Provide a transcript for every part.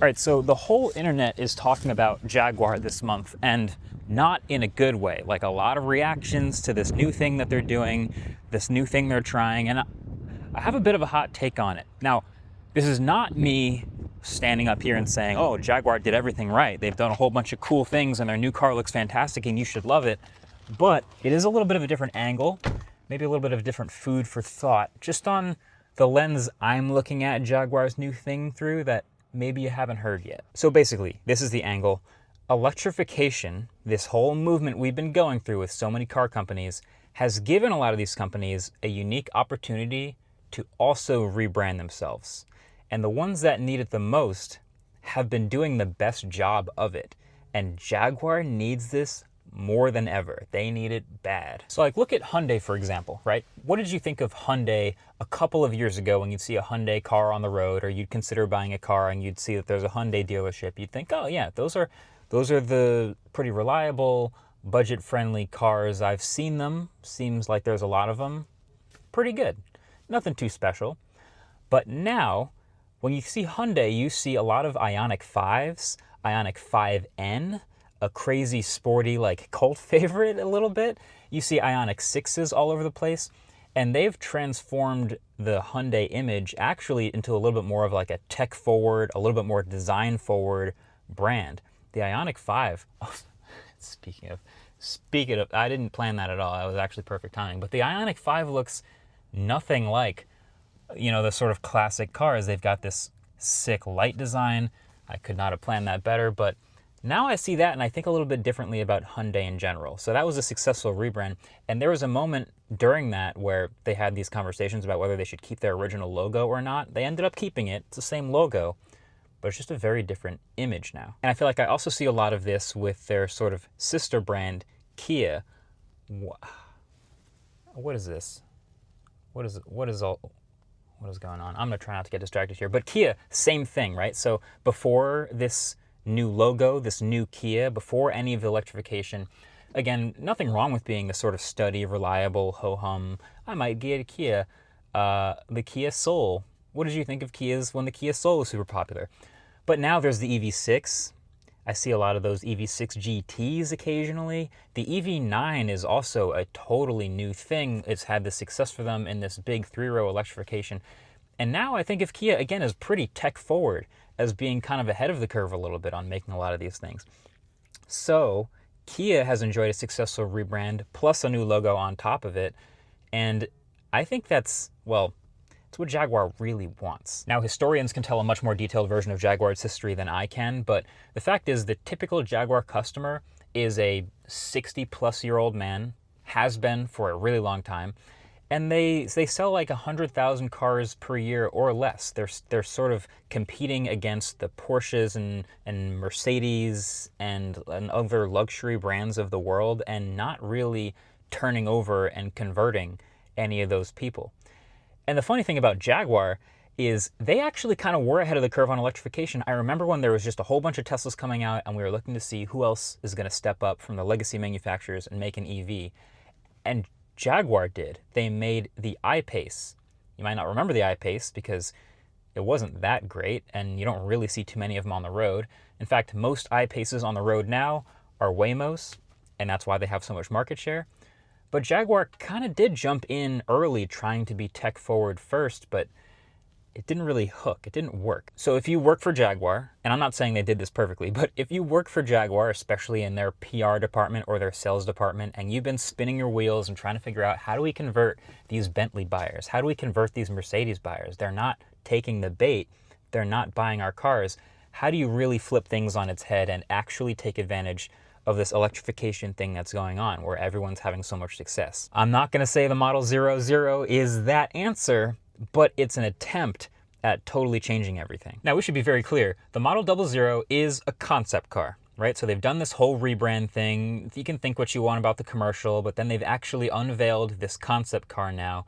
All right, so the whole internet is talking about Jaguar this month, and not in a good way. Like, a lot of reactions to this new thing that they're doing, this new thing they're trying, and I have a bit of a hot take on it. Now, this is not me standing up here and saying, oh, Jaguar did everything right. They've done a whole bunch of cool things, and their new car looks fantastic, and you should love it. But it is a little bit of a different angle, maybe a little bit of different food for thought, just on the lens I'm looking at Jaguar's new thing through that maybe you haven't heard yet. So basically, this is the angle. Electrification, this whole movement we've been going through with so many car companies, has given a lot of these companies a unique opportunity to also rebrand themselves. And the ones that need it the most have been doing the best job of it. And Jaguar needs this more than ever. They need it bad. So like, look at Hyundai, for example, right? What did you think of Hyundai a couple of years ago when you'd see a Hyundai car on the road, or you'd consider buying a car and you'd see that there's a Hyundai dealership? You'd think, oh yeah, those are the pretty reliable, budget-friendly cars. I've seen them. Seems like there's a lot of them. Pretty good. Nothing too special. But now, when you see Hyundai, you see a lot of Ioniq 5s, Ioniq 5N, a crazy sporty like cult favorite a little bit. You see Ioniq 6s all over the place, and they've transformed the Hyundai image actually into a little bit more of like a tech forward, a little bit more design forward brand. The Ioniq 5, oh, speaking of, I didn't plan that at all. That was actually perfect timing. But the Ioniq 5 looks nothing like, you know, the sort of classic cars. They've got this sick light design. I could not have planned that better, but now I see that and I think a little bit differently about Hyundai in general. So that was a successful rebrand. And there was a moment during that where they had these conversations about whether they should keep their original logo or not. They ended up keeping it. It's the same logo, but it's just a very different image now. And I feel like I also see a lot of this with their sort of sister brand, Kia. What is this? What is going on? I'm gonna try not to get distracted here. But Kia, same thing, right? So before this new logo, this new Kia, before any of the electrification, again, nothing wrong with being the sort of steady, reliable, ho-hum, I might get a Kia. The Kia Soul. What did you think of Kias when the Kia Soul was super popular? But now there's the EV6. I see a lot of those EV6 GTs occasionally. The EV9 is also a totally new thing. It's had the success for them in this big three-row electrification. And now I think of Kia, again, as pretty tech forward, as being kind of ahead of the curve a little bit on making a lot of these things. So Kia has enjoyed a successful rebrand plus a new logo on top of it. And I think that's, well, it's what Jaguar really wants. Now, historians can tell a much more detailed version of Jaguar's history than I can, but the fact is the typical Jaguar customer is a 60-plus-year-old man, has been for a really long time, and they sell like 100,000 cars per year or less. They're sort of competing against the Porsches and Mercedes and other luxury brands of the world, and not really turning over and converting any of those people. And the funny thing about Jaguar is they actually kind of were ahead of the curve on electrification. I remember when there was just a whole bunch of Teslas coming out and we were looking to see who else is going to step up from the legacy manufacturers and make an EV. And Jaguar did. They made the I-Pace. You might not remember the I-Pace because it wasn't that great and you don't really see too many of them on the road. In fact, most I-Paces on the road now are Waymos, and that's why they have so much market share. But Jaguar kind of did jump in early trying to be tech forward first, but it didn't really hook. It didn't work. So if you work for Jaguar, and I'm not saying they did this perfectly, but if you work for Jaguar, especially in their PR department or their sales department, and you've been spinning your wheels and trying to figure out how do we convert these Bentley buyers? How do we convert these Mercedes buyers? They're not taking the bait. They're not buying our cars. How do you really flip things on its head and actually take advantage of this electrification thing that's going on where everyone's having so much success? I'm not going to say the Model 00 is that answer, but it's an attempt at totally changing everything. Now, we should be very clear. The Model 00 is a concept car, right? So they've done this whole rebrand thing. You can think what you want about the commercial, but then they've actually unveiled this concept car now.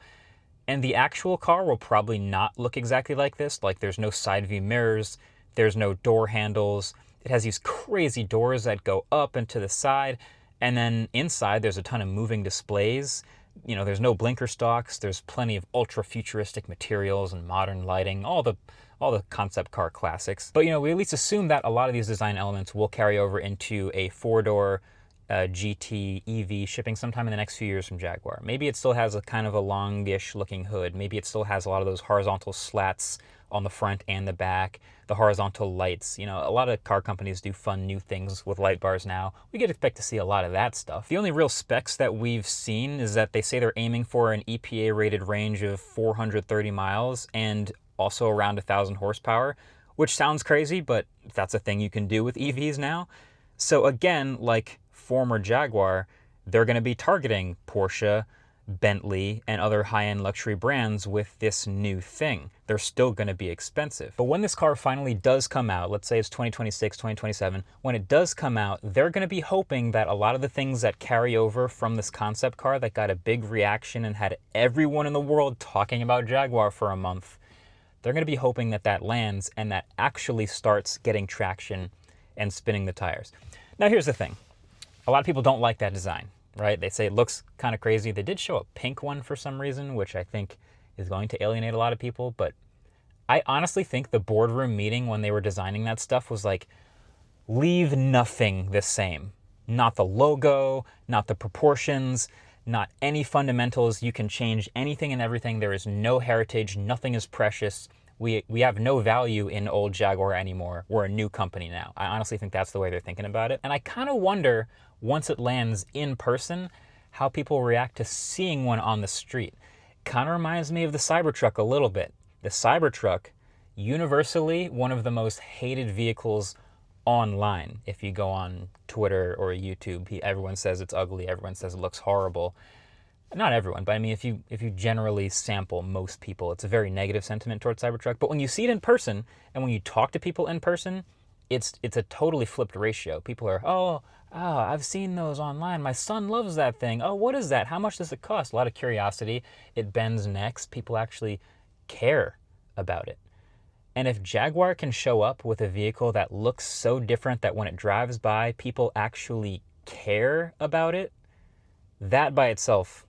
And the actual car will probably not look exactly like this. Like, there's no side view mirrors. There's no door handles. It has these crazy doors that go up and to the side. And then inside, there's a ton of moving displays. You know, there's no blinker stalks. There's plenty of ultra futuristic materials and modern lighting, all the concept car classics. But, you know, we at least assume that a lot of these design elements will carry over into a four-door GT EV shipping sometime in the next few years from Jaguar. Maybe it still has a kind of a longish looking hood. Maybe it still has a lot of those horizontal slats on the front and the back, the horizontal lights. You know, a lot of car companies do fun new things with light bars now. We could expect to see a lot of that stuff. The only real specs that we've seen is that they say they're aiming for an EPA rated range of 430 miles and also around 1,000 horsepower, which sounds crazy, but that's a thing you can do with EVs now. So again, like former Jaguar, they're going to be targeting Porsche, Bentley, and other high-end luxury brands with this new thing. They're still going to be expensive. But when this car finally does come out, let's say it's 2026, 2027, when it does come out, they're going to be hoping that a lot of the things that carry over from this concept car that got a big reaction and had everyone in the world talking about Jaguar for a month, they're going to be hoping that that lands and that actually starts getting traction and spinning the tires. Now here's the thing. A lot of people don't like that design, right? They say it looks kind of crazy. They did show a pink one for some reason, which I think is going to alienate a lot of people. But I honestly think the boardroom meeting when they were designing that stuff was like, leave nothing the same. Not the logo, not the proportions, not any fundamentals. You can change anything and everything. There is no heritage. Nothing is precious. We have no value in old Jaguar anymore. We're a new company now. I honestly think that's the way they're thinking about it. And I kind of wonder, once it lands in person, how people react to seeing one on the street. Kind of reminds me of the Cybertruck a little bit. The Cybertruck, universally one of the most hated vehicles online. If you go on Twitter or YouTube, everyone says it's ugly, everyone says it looks horrible. Not everyone, but I mean, if you generally sample most people, it's a very negative sentiment towards Cybertruck. But when you see it in person, and when you talk to people in person, it's a totally flipped ratio. People are, oh, I've seen those online. My son loves that thing. Oh, what is that? How much does it cost? A lot of curiosity. It bends necks. People actually care about it. And if Jaguar can show up with a vehicle that looks so different that when it drives by, people actually care about it, that by itself,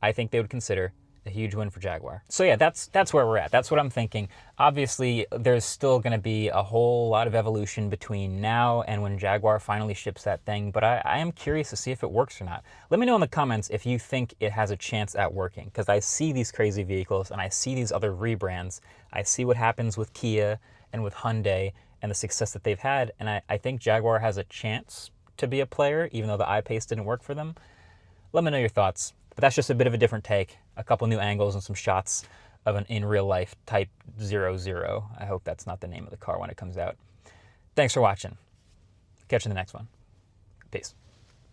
I think they would consider a huge win for Jaguar. So yeah, that's where we're at. That's what I'm thinking. Obviously, there's still going to be a whole lot of evolution between now and when Jaguar finally ships that thing, but I am curious to see if it works or not. Let me know in the comments if you think it has a chance at working, because I see these crazy vehicles and I see these other rebrands. I see what happens with Kia and with Hyundai and the success that they've had, and I think Jaguar has a chance to be a player, even though the I-Pace didn't work for them. Let me know your thoughts. But that's just a bit of a different take, a couple new angles and some shots of an in real life Type 00. I hope that's not the name of the car when it comes out. Thanks for watching. Catch you in the next one. Peace.